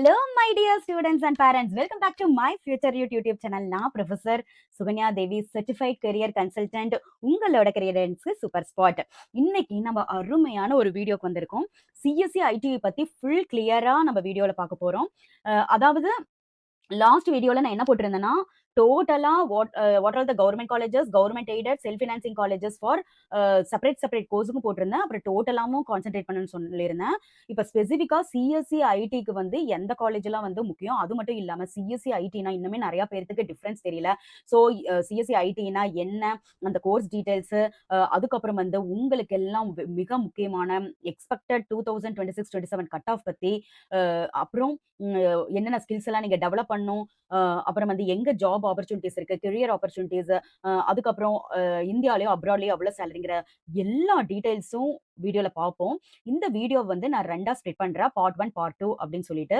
Hello, my dear students and parents. Welcome back to my Future YouTube channel. நான் professor Sukanya தேவி, certified career consultant, உங்களோட கரியரன்ஸ்க்கு super spot. இன்னைக்கு நம்ம அருமையான ஒரு வீடியோக்கு வந்திருக்கோம். சிஎஸ்சி ஐடி பத்தி ஃபுல் கிளியரா நம்ம வீடியோல பார்க்க போறோம். அதாவது லாஸ்ட் வீடியோல நான் என்ன போட்டிருந்தேன்னா, டோட்டலா what are the government colleges, government aided, self financing colleges for separate கோர்ஸுக்கும் போட்டிருந்தேன். அப்புறம் டோட்டலாவும் கான்சென்ட்ரேட் பண்ணணும்னு சொல்லியிருந்தேன். இப்போ ஸ்பெசிஃபிக்கா சிஎஸ்சி ஐடிக்கு வந்து எந்த காலேஜ் எல்லாம் வந்து முக்கியம், அது மட்டும் இல்லாம சிஎஸ்சி ஐடினா இன்னுமே நிறைய பேருக்கு டிஃபரன்ஸ் தெரியல. ஸோ சிஎஸ்சி ஐடினா என்ன, அந்த கோர்ஸ் டீடைல்ஸ், அதுக்கப்புறம் வந்து உங்களுக்கு எல்லாம் மிக முக்கியமான எக்ஸ்பெக்டட் 2026-27 கட் ஆஃப் பத்தி, அப்புறம் என்னென்ன ஸ்கில்ஸ் எல்லாம் நீங்க டெவலப் பண்ணணும், அப்புறம் வந்து எங்க ஜாப் ஆப்பர்ச்சுனிட்டிஸ் இருக்கு, கெரியர் ஆப்பர்ச்சுனிட்டிஸ், அதுக்கப்புறம் இந்தியாலயோ அப்ராட்லயோ எவ்வளவு சேலரிங்கிற எல்லா டீடைல்ஸும் வீடியோல பார்ப்போம். இந்த வீடியோ வந்து நான் ரெண்டா ஸ்ப்ளிட் பண்றேன், பார்ட் 1 பார்ட் 2 அப்படின்னு சொல்லிட்டு.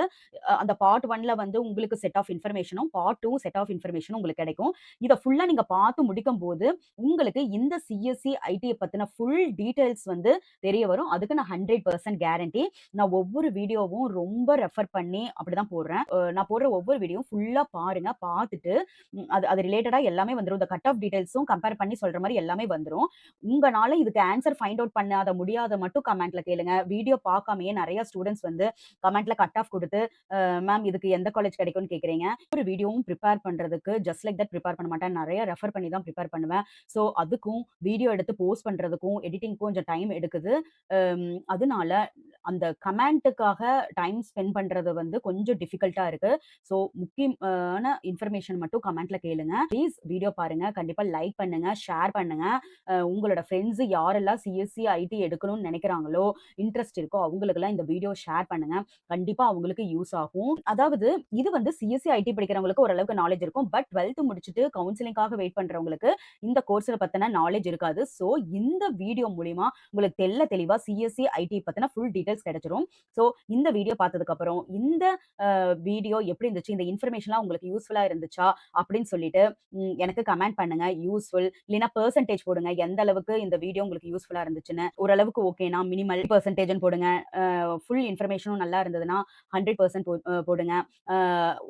அந்த பார்ட் 1ல வந்து உங்களுக்கு செட் ஆஃப் இன்ஃபர்மேஷனும், பார்ட் 2 செட் ஆஃப் இன்ஃபர்மேஷனும் உங்களுக்கு கிடைக்கும். இதை ஃபுல்லா நீங்க பார்த்து முடிக்கும் போது உங்களுக்கு இந்த சிஎஸ்சி ஐடி பத்தின ஃபுல் டீடைல்ஸ் வந்து தெரிய வரும். அதுக்கு நான் 100% கேரண்டி. நான் ஒவ்வொரு வீடியோவும் ரொம்ப ரெஃபர் பண்ணி அப்படிதான் போடுறேன். நான் போடுற ஒவ்வொரு வீடியோவும் ஃபுல்லா பாருங்க, பார்த்துட்டு அது ரிலேட்டடா எல்லாமே வந்துடும். இந்த கட் ஆஃப் டீடைல்ஸும் கம்பேர் பண்ணி சொல்ற மாதிரி எல்லாமே வந்துடும். உங்களால இதுக்கு ஆன்சர் ஃபைண்ட் அவுட் பண்ணாத முடியாத மட்டும் கமெண்ட்ல கேளுங்க. வீடியோ பார்க்காமயே நிறைய ஸ்டூடெண்ட்ஸ் வந்து கமெண்ட்ல கட் ஆஃப் கொடுத்து, மேம் இதுக்கு எந்த காலேஜ் கிடைக்கும்னு கேட்குறீங்க. ஒரு வீடியோவும் ப்ரிப்பேர் பண்றதுக்கு ஜஸ்ட் லைக் தட் ப்ரிப்பேர் பண்ண மாட்டேன், நிறைய ரெஃபர் பண்ணி தான் ப்ரிப்பேர் பண்ணுவேன். ஸோ அதுக்கும் வீடியோ எடுத்து போஸ்ட் பண்றதுக்கும் எடிட்டிங்க்கும் கொஞ்சம் டைம் எடுக்குது. அதனால அந்த கமெண்ட்டுக்காக டைம் ஸ்பெண்ட் பண்றது வந்து கொஞ்சம் டிஃபிகல்ட்டா இருக்கு. ஸோ முக்கியமான இன்ஃபர்மேஷன் மட்டும் கமெண்ட்ல கேளுங்க. ப்ளீஸ் வீடியோ பாருங்க, கண்டிப்பா லைக் பண்ணுங்க, ஷேர் பண்ணுங்க. உங்களோட ஃப்ரெண்ட்ஸ் யாரெல்லாம் சிஎஸ்சி ஐடி எடுக்கணும்னு நினைக்கிறாங்களோ, இன்ட்ரெஸ்ட் இருக்கோ அவங்களுக்கெல்லாம் இந்த வீடியோ ஷேர் பண்ணுங்க. கண்டிப்பா அவங்களுக்கு யூஸ் ஆகும். அதாவது இது வந்து சிஎஸ்சி ஐடி படிக்கிறவங்களுக்கு ஓரளவுக்கு நாலேஜ் இருக்கும். பட் 12th முடிச்சுட்டு கவுன்சிலிங்காக வெயிட் பண்றவங்களுக்கு இந்த கோர்ஸ்ல பத்தின நாலேஜ் இருக்காது. ஸோ இந்த வீடியோ மூலியமா உங்களுக்கு தெளிவா சிஎஸ்சி ஐடி பத்தின ஃபுல் டீடைல்ஸ் கிடைச்சிரும். ஸோ இந்த வீடியோ பார்த்ததுக்கு அப்புறம் இந்த வீடியோ எப்படி இருந்துச்சு, இந்த இன்ஃபர்மேஷன்லாம் உங்களுக்கு யூஸ்ஃபுல்லா இருந்துச்சா அப்படின்னு சொல்லிட்டு எனக்கு கமெண்ட் பண்ணுங்க. யூஸ்ஃபுல் இல்லைன்னா பெர்சன்டேஜ் போடுங்க, எந்த அளவுக்கு இந்த வீடியோ உங்களுக்கு யூஸ்ஃபுல்லா இருந்துச்சுன்னு. ஓரளவுக்கு ஓகேனா மினிமல் பெர்சன்டேஜ் போடுங்க. ஃபுல் இன்ஃபர்மேஷனும் நல்லா இருந்ததுன்னா 100% போடுங்க.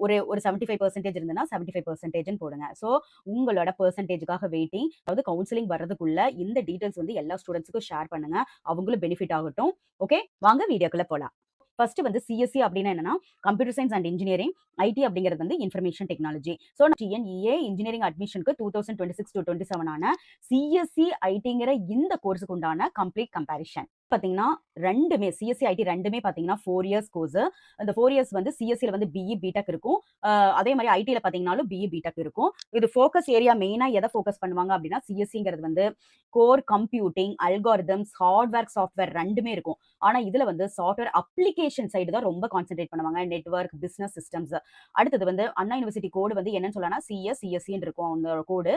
ஒரு 75% இருந்ததுன்னா 75% போடுங்க. ஸோ உங்களோட பெர்சன்டேஜுக்காக வெயிட்டிங். அதாவது கவுன்சிலிங் வர்றதுக்குள்ள இந்த டீடைல்ஸ் வந்து எல்லா ஸ்டூடெண்ட்ஸுக்கும் ஷேர் பண்ணுங்க, அவங்களும் பெனிஃபிட் ஆகட்டும். ஓகே, வாங்க வீடியோக்குள்ள போலாம். ஃபர்ஸ்ட் வந்து சிஎஸ்சி அப்படின்னா என்னன்னா, computer science and engineering. IT அப்படிங்கிறது வந்து information technology. So TNEA engineering அட்மிஷனுக்கு 2026-27 ஆன சிஎஸ்சி ஐடிங்கிற இந்த கோர்ஸுக்கு உண்டான கம்ப்ளீட் கம்பேரிஷன் பாத்தீங்கன்னா, ரெண்டுமே சிஎஸ்சி ஐடி ரெண்டுமே பாத்தீங்கன்னா 4 இயர்ஸ் கோர்ஸ். அந்த 4 இயர்ஸ் வந்து சிஎஸ்சில வந்து பிஇ பிடெக் இருக்கும். அதே மாதிரி ஐடில பாத்தீங்கன்னாலும் பிஇ பிடெக் இருக்கும். இது ஃபோக்கஸ் ஏரியா மெயினா எதை ஃபோக்கஸ் பண்ணுவாங்க அப்படின்னா, சிஎஸ்சிங்கிறது வந்து core computing, algorithms, hardware software ரெண்டுமே இருக்கும். ஆனா இதுல வந்து சாஃப்ட்வேர் அப்ளிகேஷன் சைடு தான் ரொம்ப கான்சென்ட்ரேட் பண்ணுவாங்க. Network, business systems. அடுத்தது வந்து அண்ணா யூனிவர்சிட்டி கோடு வந்து என்னன்னு சொல்லலாம், சிஎஸ்சின்னு இருக்கும் அந்த கோடு.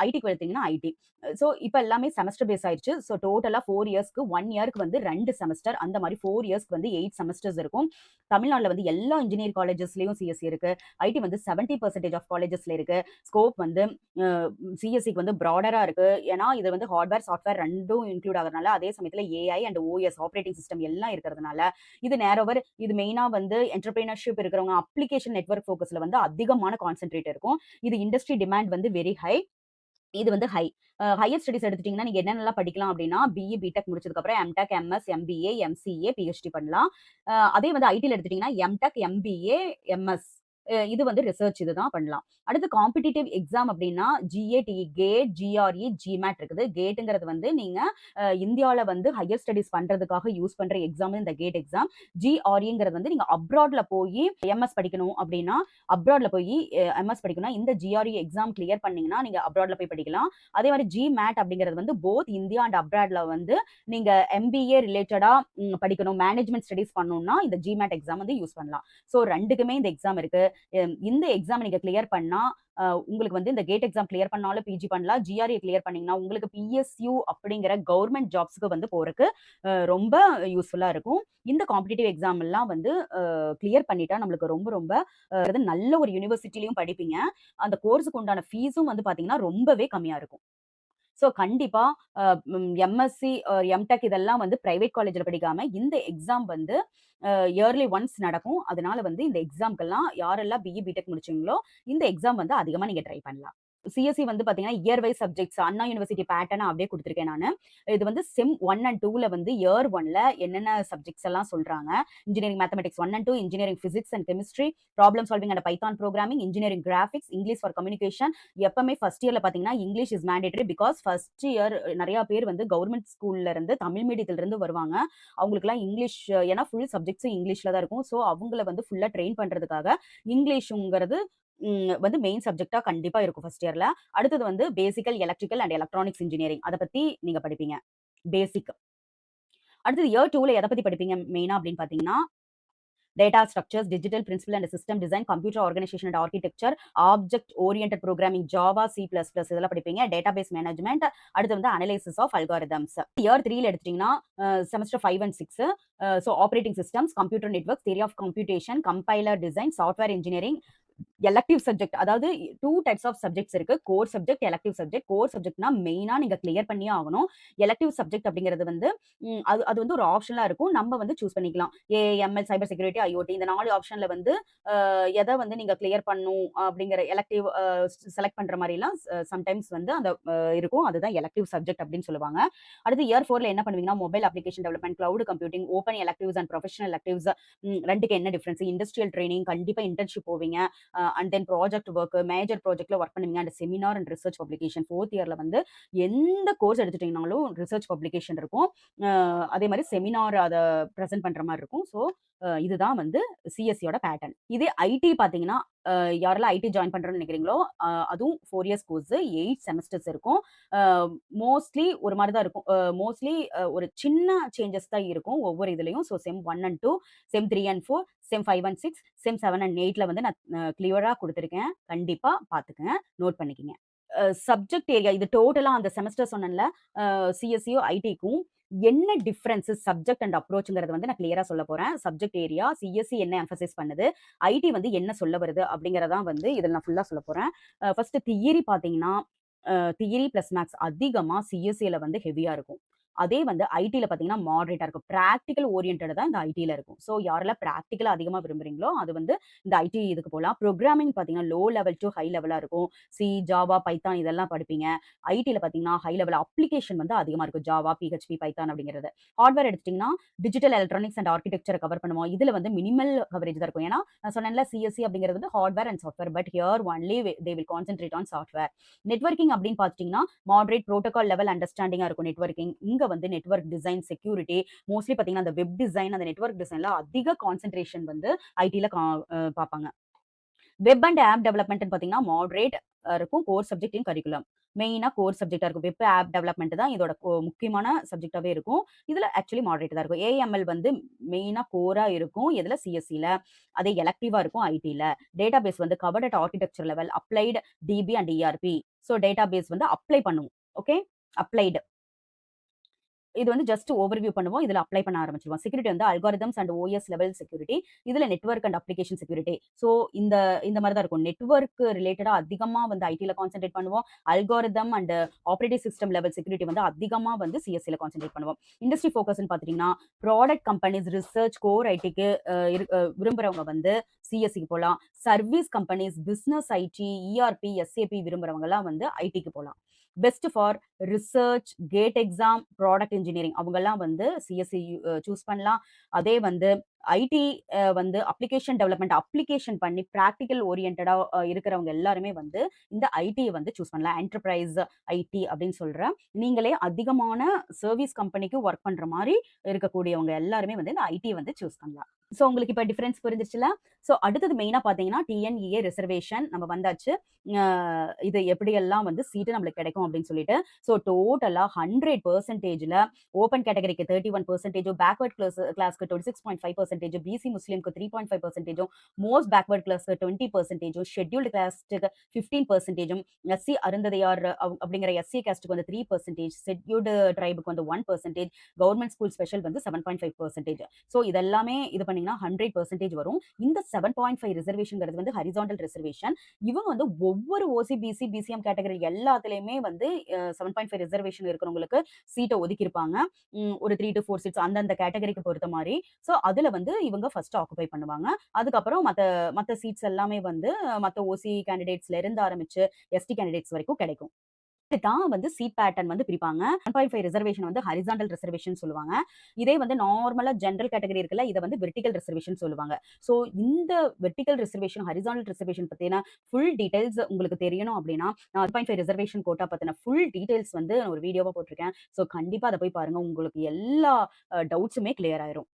ஐடிக்கு எடுத்தீங்கன்னா ஐடி. ஸோ இப்போ எல்லாமே செமஸ்டர் பேஸ் ஆயிடுச்சு. ஸோ டோட்டலா 4 இயர்ஸ்க்கு 1 இயர்க்கு வந்து 2 செமஸ்டர், அந்த மாதிரி 4 இயர்ஸ்க்கு வந்து 8 செமஸ்டர்ஸ் இருக்கும். தமிழ்நாட்டில் வந்து எல்லா இன்ஜினியரிங் காலேஜஸ்லயும் சிஎஸ்சி இருக்கு. ஐடி வந்து 70% ஆஃப் காலேஜஸ்ல இருக்கு. ஸ்கோப் வந்து சிஎஸ்சிக்கு வந்து ப்ராடரா இருக்கு. ஏன்னா இது வந்து ஹார்ட்வேர் சாஃப்ட்வேர் ரெண்டும் இன்க்ளூட் ஆகுறதுனால, அதே சமயத்தில் AI and OS operating system எல்லாம் இருக்கிறதுனால இது நேரோவர். இது மெயினா வந்து என்டர்பிரினர்ஷிப் இருக்கிறவங்க அப்ளிகேஷன் நெட்வொர்க் ஃபோக்கஸ்ல வந்து அதிகமான கான்சென்ட்ரேட் இருக்கும். இது இண்டஸ்ட்ரி டிமாண்ட் வந்து வெரி ஹை. இது வந்து ஹையர் ஸ்டடீஸ் எடுத்துட்டீங்கன்னா நீங்க என்னென்னலாம் படிக்கலாம் அப்படின்னா, பிஇ பிடெக் முடிச்சதுக்கு அப்புறம் MTech, MS, MBA, MCA, PhD பண்ணலாம். அதே வந்து ஐடில எடுத்துட்டீங்கன்னா எம்டெக், எம்பிஏ, எம்எஸ், இது வந்து ரிசர்ச் இதுதான் பண்ணலாம். அடுத்து காம்படிட்டிவ் எக்ஸாம் அப்படின்னா ஜிஏடி, கேட், ஜிஆர்இ, ஜிமேட் இருக்குது. கேட்டுங்கிறது வந்து நீங்க இந்தியாவில் வந்து ஹையர் ஸ்டடீஸ் பண்றதுக்காக யூஸ் பண்ற எக்ஸாம் இந்த கேட் எக்ஸாம். ஜிஆர்இங்கிறது வந்து நீங்க அப்ராட்ல போய் எம்எஸ் படிக்கணும் அப்படின்னா, அப்ராட்ல போய் எம்எஸ் படிக்கணும், இந்த ஜிஆர்இ எக்ஸாம் கிளியர் பண்ணீங்கன்னா நீங்க அப்ராட்ல போய் படிக்கலாம். அதே மாதிரி ஜிமேட் அப்படிங்கிறது வந்து போத் இந்தியா அண்ட் அப்ராட்ல வந்து நீங்க எம்பிஏ ரிலேட்டடா படிக்கணும், மேனேஜ்மெண்ட் ஸ்டடீஸ் பண்ணணும்னா இந்த ஜிமேட் எக்ஸாம் வந்து யூஸ் பண்ணலாம். ஸோ ரெண்டுக்குமே இந்த எக்ஸாம் இருக்கு. இந்த எக்ஸாம் நீங்க கிளியர் பண்ணா உங்களுக்கு வந்து இந்த கேட் எக்ஸாம் கிளியர் பண்ணாலும் பிஜி பண்ணலாம். ஜிஆர்ஏ கிளியர் பண்ணீங்கன்னா உங்களுக்கு பிஎஸ்யூ அப்படிங்கிற கவர்மெண்ட் ஜாப்ஸ்க்கு வந்து போறதுக்கு ரொம்ப யூஸ்ஃபுல்லா இருக்கும். இந்த காம்படிட்டிவ் எக்ஸாம் எல்லாம் வந்து கிளியர் பண்ணிட்டா நம்மளுக்கு ரொம்ப ரொம்ப நல்ல ஒரு யூனிவர்சிட்டிலையும் படிப்பீங்க. அந்த கோர்ஸுக்கு உண்டான ஃபீஸும் வந்து பாத்தீங்கன்னா ரொம்பவே கம்மியா இருக்கும். ஸோ கண்டிப்பா எம்எஸ்சி, எம்டெக் இதெல்லாம் வந்து பிரைவேட் காலேஜ்ல படிக்காம, இந்த எக்ஸாம் வந்து இயர்லி ஒன்ஸ் நடக்கும். அதனால வந்து இந்த எக்ஸாம்க்கெல்லாம் யாரெல்லாம் பிஇ, பிடெக் முடிச்சீங்களோ, இந்த எக்ஸாம் வந்து அதிகமா நீங்க ட்ரை பண்ணலாம். சிஎஸ்சி வந்து பார்த்தீங்கன்னா, இயர் வைஸ் சப்ஜெக்ட்ஸ் அண்ணா யுனிவர்சிட்டி பேட்டர்னா அப்படியே குடுத்துருக்கேன் நானு. இது வந்து செம் 1 அண்ட் 2ல வந்து இயர் 1ல என்னென்ன சப்ஜெக்ட்ஸ் எல்லாம் சொல்றாங்க. Engineering mathematics 1 and 2, engineering physics and chemistry, problem solving and Python programming, engineering graphics, English for communication. எப்பவுமே ஃபர்ஸ்ட் இயர்ல பார்த்தீங்கன்னா, English is mandatory. Because first year நெறைய பேர் வந்து கவர்ன்மெண்ட் ஸ்கூல்ல இருந்து, தமிழ் மீடியத்துல இருந்து வருவாங்க. அவங்களுக்கெல்லாம் இங்கிலீஷ் ஏன்னா ஃபுல் சப்ஜெக்ட்ஸும் இங்கிலீஷ்ல தான் இருக்கும். ஸோ அவங்கள வந்து ஃபுல்லா ட்ரெயின் பண்றதுக்காக இங்கிலீஷுங்கிறது வந்து மெயின் சப்ஜெக்ட்டா கண்டிப்பா இருக்கும் ஃபர்ஸ்ட் இயர்ல. அடுத்தது வந்து physical electrical and electronics engineering. அத பத்தி நீங்க படிப்பீங்க. பேசிக். அடுத்தது இயர் 2ல எத பத்தி படிப்பீங்க மெயினா அப்படின்னு பார்த்தீங்கன்னா, data structures, digital principal and system design, computer organization and architecture, object oriented programming, Java, C plus plus இதெல்லாம் படிப்பீங்க. டேட்டாபேஸ் மேனேஜ்மெண்ட், அடுத்து வந்து அனலைசிஸ் ஆஃப் அல்காரிதம்ஸ். இயர் 3ல எடுத்துட்டீங்கன்னா, semester 5 and 6 operating systems, computer networks, theory of computation, compiler design, software engineering, elective subject. அதாவது 2 types of subjects இருக்கு. Core subject, elective subject. Core சப்ஜெக்ட்னா மெயினா நீங்க கிளியர் பண்ணியே ஆகணும். எலக்டிவ் சப்ஜெக்ட் அப்படிங்கிறது வந்து அது அது வந்து ஒரு ஆப்ஷனலா இருக்கும். நம்ம வந்து சூஸ் பண்ணிக்கலாம். எம்எல், சைபர் செக்யூரிட்டி, ஐஓடி இந்த 4 ஆப்ஷன்ல வந்து எத வந்து நீங்க கிளியர் பண்ணணும் அப்படிங்கிற எலக்டிவ் செலக்ட் பண்ற மாரிலாம் சம்டைம்ஸ் வந்து அந்த இருக்கும். அதுதான் எலக்டிவ் சப்ஜெக்ட் அப்படின்னு சொல்லுவாங்க. அடுத்து இயர் 4ல என்ன பண்ணுவீங்கன்னா, mobile application development, cloud computing, open electives and professional electives 2க்கு என்ன டிஃபரன்ஸ்? இண்டஸ்ட்ரியல் ட்ரெய்னிங் கண்டிப்பா இன்டர்ன்ஷிப் போவீங்க. And then project work, major ப்ராஜெக்ட்ல ஒர்க் பண்ணுவீங்க. And seminar and research publication. 4த் இயர்ல வந்து எந்த கோர்ஸ் எடுத்துட்டீங்கனாலும் ரிசர்ச் பப்ளிகேஷன் இருக்கும். அதே மாரி செமினார் அத பிரசன்ட் பண்ற மாரி இருக்கும். ஸோ இதுதான் வந்து சிஎஸ்சியோட பேட்டர்ன். இதே ஐடி பார்த்தீங்கன்னா, யாரெல்லாம் ஐடி ஜாயின் பண்றோம்னு நினைக்கிறீங்களோ, அதுவும் 4 இயர்ஸ் கோர்ஸ் 8 செமஸ்டர்ஸ் இருக்கும். அ மோஸ்ட்லி ஒரு மாரி தான் இருக்கும். மோஸ்ட்லி ஒரு சின்ன சேஞ்சஸ் தான் இருக்கும் ஒவ்வொரு இதுலயும். So sem 1 and 2, sem 3 and 4, sem 5 and 6, sem 7 and 8ல வந்து நான் கிளியரா குடுத்துருக்கேன். கண்டிப்பா பார்த்துக்கங்க. நோட் பண்ணிக்கங்க. சப்ஜெக்ட் ஏரியா இது டோட்டலா அந்த செமஸ்டர் சொன்னேன்ல, சிஎஸ்சியும், ஐடிக்கும் என்ன டிஃபரன்ஸ் சப்ஜெக்ட் அண்ட் அப்ரோச்ங்கிறத வந்து நான் கிளியரா சொல்லப் போறேன். சப்ஜெக்ட் ஏரியா சிஎஸ்சி என்ன எம்பசைஸ் பண்ணுது, ஐடி வந்து என்ன சொல்ல வருது அப்படிங்கிறத வந்து இதில நான் ஃபுல்லா சொல்லப் போறேன். ஃபர்ஸ்ட் தியரி பார்த்தீங்கன்னா, தியரி பிளஸ் மேத்ஸ் அதிகமா சிஎஸ்சில வந்து ஹெவியா இருக்கும். அதே வந்து ஐடில பார்த்தீங்கன்னா, மாடரேட்டா இருக்கும். பிராக்டிகல் ஓரியன்டட் தான் இந்த ஐடில இருக்கும். ஸோ யாரெல்லாம் பிராக்டிகலா அதிகமா விரும்புறீங்களோ, அது வந்து இந்த ஐடி இதுக்கு போலாம். புரோகிராமிங் பார்த்தீங்கன்னா, லோ லெவல் டூ ஹை லெவலா இருக்கும். சி, ஜாவா, பைத்தான் இதெல்லாம் படிப்பீங்க. ஐடில பார்த்தீங்கன்னா, ஹை லெவல் அப்ளிகேஷன் வந்து அதிகமா இருக்கும். ஜாவா, பிஹெச்பி, பைத்தான் அப்படிங்கிறது. ஹார்ட்வேர் எடுத்துட்டீங்கன்னா, டிஜிட்டல் எலக்ட்ரானிக்ஸ் அண்ட் ஆர்க்கிடெக்சர கவர் பண்ணுவோம். இதுல வந்து மினிமல் கவரேஜ் தான் இருக்கும். ஏன்னா, நான் சொன்னேன்ல சிஎஸ்சி அப்படிங்கிறது வந்து hardware and software. But here only they will concentrate on software. Networking அப்படின்னு பார்த்துட்டீங்கன்னா, மாடரேட் புரோட்டோகால் லெவல் அண்டர்ஸ்டாண்டிங்கா இருக்கும் நெட்வொர்க்கிங். இங்க வந்து நெட்வொர்க் டிசைன், செக்யூரிட்டி மோஸ்ட்லி பார்த்தீங்கன்னா, அந்த வெப் டிசைன், அந்த நெட்வொர்க் டிசைன்ல அதிக கான்சன்ட்ரேஷன் வந்து ஐடில பார்ப்பாங்க. வெப் அண்ட் ஆப் டெவலப்மெண்ட்னு பார்த்தீங்கன்னா, மாடரேட் இருக்கும். Core subject in curriculum. மெயினா கோர் சப்ஜெக்ட்டா இருக்கும். வெப் ஆப் டெவலப்மெண்ட் தான் இதோட முக்கியமான சப்ஜெக்ட்டாவே இருக்கும். இதுல ஆக்சுவலி மாடரேட் தான் இருக்கும். ஏஎம்எல் வந்து மெயினா கோரா இருக்கும். எதுல? சிஎஸ்சில. அதே எலக்டிவா இருக்கும் ஐடில. டேட்டாபேஸ் வந்து covered at architecture level, applied, DB and ERP. So database வந்து அப்ளை பண்ணுவோம். ஓகே. அப்ளைட். இது வந்து ஜஸ்ட் ஓவர்வியூ பண்ணுவோம். இதுல அப்ளை பண்ண ஆரம்பிச்சுருவோம். செக்யூரிட்டி வந்து algorithms and OS level security. இதுல network and application security. So இந்த இந்த மாரி தான் இருக்கும். நெட்வொர்க் ரிலேட்டடா அதிகமா வந்து ஐடில கான்சன்ட்ரேட் பண்ணுவோம். Algorithm and operating system level security வந்து அதிகமா வந்து சிஎஸ்சில கான்சன்ட்ரேட் பண்ணுவோம். இண்டஸ்ட்ரி ஃபோக்கஸ்ன்னு பார்த்துட்டீங்கன்னா, ப்ராடக்ட் கம்பெனிஸ், ரிசர்ச், கோர் ஐடிக்கு விரும்புறவங்க வந்து சிஎஸ்சிக்கு போலாம். Service companies, business IT, ERP, SAP விரும்புறவங்கலாம் வந்து ஐடிக்கு போலாம். Best for research, GATE exam, product engineering அவங்கலாம் வந்து சிஎஸ்சி சூஸ் பண்ணலாம். அதே வந்து ஐடி வந்து அப்ளிகேஷன் டெவலப்மெண்ட் அப்ளிகேஷன் பண்ணி பிராக்டிகல் ஓரியன்டடா இருக்கிறவங்க எல்லாருமே வந்து இந்த ஐடியை வந்து சூஸ் பண்ணலாம். என்டர்பிரைஸ் ஐடி அப்படின்னு சொல்றேன். நீங்களே அதிகமான சர்வீஸ் கம்பெனிக்கு ஒர்க் பண்ற மாதிரி இருக்கக்கூடியவங்க எல்லாருமே வந்து இந்த ஐடியை வந்து சூஸ் பண்ணலாம். ஸோ உங்களுக்கு இப்போ டிஃபரன்ஸ் புரிஞ்சிச்சுல? ஸோ அடுத்தது மெயினா பார்த்தீங்கன்னா டிஎன்இஏ ரிசர்வேஷன் நம்ம வந்தாச்சு. இது எப்படியெல்லாம் வந்து சீட்டு நம்மளுக்கு கிடைக்கும் அப்படின்னு சொல்லிட்டு. ஸோ டோட்டலா 100%ல ஓப்பன் கேட்டகரிக்கு 31%, பேக்வர்ட் கிளாஸ்க்கு 26.5%, பிசி முஸ்லீம்க்கு 3.5%, மோஸ்ட் பேக்வர்ட் கிளாஸ்க்கு 20%, ஷெட்யூல்டு காஸ்ட்டுக்கு 15%, எஸ்சி அருந்ததையார் அப்படிங்கிற எஸ்சி காஸ்ட்டுக்கு வந்து 3%, ஷெட்யூல்டு ட்ரைபுக்கு வந்து 1%, கவர்மெண்ட் ஸ்கூல் ஸ்பெஷல் வந்து 7.5%. ஸோ இதெல்லாமே இது பண்ணி பண்ணீங்கன்னா 100% வரும். இந்த 7.5 ரிசர்வேஷன்ங்கிறது வந்து ஹரிசான்டல் ரிசர்வேஷன். இவங்க வந்து ஒவ்வொரு ஓசி, பிசி, பிசிஎம் கேட்டகரி எல்லாத்துலயுமே வந்து 7.5 ரிசர்வேஷன் இருக்கிறவங்களுக்கு சீட்ட ஒதுக்கியிருப்பாங்க. ஒரு 3 to 4 சீட்ஸ் அந்தந்த கேட்டகரிக்கு பொறுத்த மாரி. ஸோ, அதுல வந்து இவங்க ஃபர்ஸ்ட் ஆக்குபை பண்ணுவாங்க. அதுக்கப்புறம் மத்த மத்த சீட்ஸ் எல்லாமே வந்து மத்த ஓசி கேண்டிடேட்ஸ்ல இருந்து ஆரம்பிச்சு எஸ்டி கேண்டிடேட்ஸ் வரைக்கும் கிடைக்கும். இப்படித்தான் வந்து சீட் பேட்டர்ன் வந்து பிரிப்பாங்க. 1.5 ரிசர்வேஷன் வந்து ஹரிசான்டல் ரிசர்வேஷன் சொல்லுவாங்க. இதே வந்து நார்மலா ஜெனரல் கேட்டகரி இருக்குல்ல, இத வந்து வெர்டிகல் ரிசர்வேஷன் சொல்லுவாங்க. ஸோ இந்த வெர்டிகல் ரிசர்வேஷன், ஹரிசான்டல் ரிசர்வேஷன் பத்தின ஃபுல் டீடைல்ஸ் உங்களுக்கு தெரியணும் அப்படின்னா, நான் 1.5 ரிசர்வேஷன் கோட்டா பத்தின ஃபுல் டீடைல்ஸ் வந்து நான் ஒரு வீடியோவா போட்டிருக்கேன். ஸோ கண்டிப்பா அத போய் பாருங்க. உங்களுக்கு எல்லா டவுட்ஸுமே கிளியர் ஆயிரும்.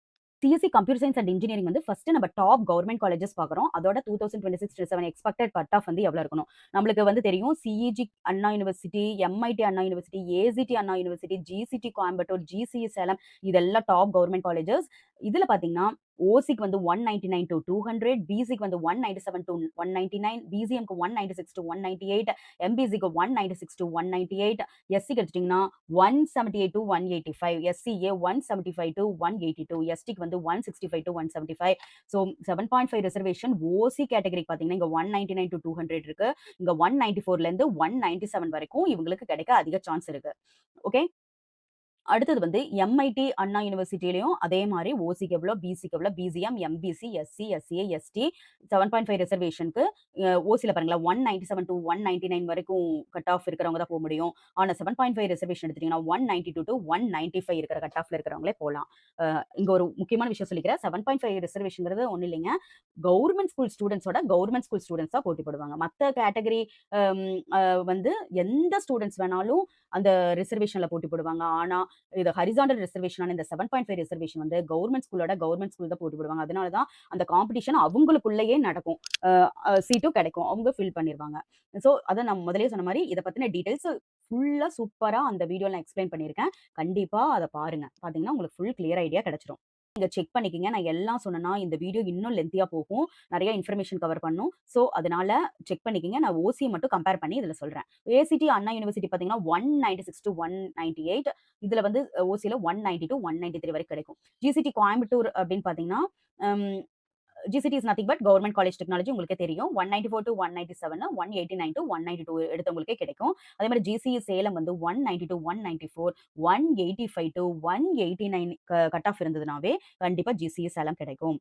CSC computer science and engineering வந்து ஃபர்ஸ்ட் நம்ம டாப் கவர்மெண்ட் காலேஜஸ் பார்க்குறோம். அதோட 2026-27 எக்ஸ்பெக்டட் கட் ஆஃப் வந்து எவ்வளோ இருக்கணும்? நம்மளுக்கு வந்து தெரியும் CEG Anna university, MIT Anna university, ACT Anna university, GCT Coimbatore, GCE Salem இதெல்லாம் டாப் கவர்மெண்ட் காலேஜஸ். இதுல பார்த்தீங்கன்னா, ஓசிக்கு வந்து 199 to 200, பிசிக்கு வந்து 197 to 199, பிசிஎம்க்கு 196 to 198, எம்பிசிக்கு 196 to 198, எஸ்சிக்கு எடுத்துட்டீங்கன்னா 178 to 185, எஸ்சிஏ 175 to 182, எஸ்டிக்கு வந்து 165 to 175. ஸோ 7.5 ரிசர்வேஷன் ஓசி கேட்டகரிக்கு பார்த்தீங்கன்னா, இங்க 199 to 200 இருக்கு. இங்க 194லேருந்து 197 வரைக்கும் இவங்களுக்கு கிடைக்க அதிக சான்ஸ் இருக்கு. ஓகே. அடுத்தது வந்து எம்ஐடி அண்ணா யூனிவர்சிட்டிலயும் அதே மாரி ஓசிக்கு எவ்வளோ, பிசிக்கு எவ்வளோ, BCM, MBC, SC, SCA, ST 7.5 ரிசர்வேஷனுக்கு ஓசில பாருங்களேன் 197 to 199 வரைக்கும் கட் ஆஃப் இருக்கிறவங்க தான் போ முடியும். ஆனா 7.5 ரிசர்வேஷன் எடுத்துட்டீங்கன்னா 192 to 195 இருக்கிற கட் ஆஃப்ல இருக்கிறவங்களே போலாம். இங்க ஒரு முக்கியமான விஷயம் சொல்லிக்கிறேன். 7.5 ரிசர்வேஷன்ங்கிறது ஒண்ணும் இல்லைங்க. கவர்மெண்ட் ஸ்கூல் ஸ்டூடண்ட்ஸோட கவர்மெண்ட் ஸ்கூல் ஸ்டூடண்ட்ஸ் தான் போட்டி போடுவாங்க. மத்த கேட்டகரி வந்து எந்த ஸ்டூடண்ட்ஸ் வேணாலும் அந்த ரிசர்வேஷன்ல போட்டி போடுவாங்க. ஆனா இது ஹரிசான்டல் ரிசர்வேஷனான இந்த 7.5 ரிசர்வேஷன் வந்து கவர்மெண்ட் ஸ்கூலோட கவர்மெண்ட் ஸ்கூல் தான் போட்டி போடுவாங்க. அதனால தான் அந்த காம்படிஷன் அவங்களுக்குள்ளேயே நடக்கும். சீட்டும் கிடைக்கும். அவங்க ஃபில் பண்ணிருவாங்க. ஸோ அத நான் முதல்லயே சொன்ன மாரி இத பத்தின டீடைல்ஸ் ஃபுல்லா சூப்பரா அந்த வீடியோல நான் எக்ஸ்பிளைன் பண்ணியிருக்கேன். கண்டிப்பா அத பாருங்க. பார்த்தீங்கன்னா உங்களுக்கு ஃபுல் கிளியர் ஐடியா கிடைச்சிரும். நீங்க செக் பண்ணிக்கங்க. நான் எல்லாம் சொன்னேன்னா, இந்த வீடியோ இன்னும் லென்த்தியா போகும். நெறைய இன்ஃபர்மேஷன் கவர் பண்ணும். ஸோ, அதனால செக் பண்ணிக்கங்க. நான் ஓசிய மட்டும் கம்பேர் பண்ணி இதுல சொல்றேன். ஏசிடி அண்ணா யூனிவர்சிட்டி பார்த்தீங்கன்னா, 196 to 198 இதுல வந்து ஓசில 190 to 193 வரைக்கும் கிடைக்கும். ஜிசிடி கோயம்புத்தூர் அப்படின்னு பார்த்தீங்கன்னா, ம் GCT is nothing but government college technology உங்களுக்கே தெரியும். 194 to 197, 189 to 192 எடுத்தவங்களுக்கே கிடைக்கும். அதே மாரி GCE சேலம் வந்து 190 to 194, 185 to 189 கட் ஆஃப் இருந்ததுனாவே கண்டிப்பா GCE சேலம் கிடைக்கும்.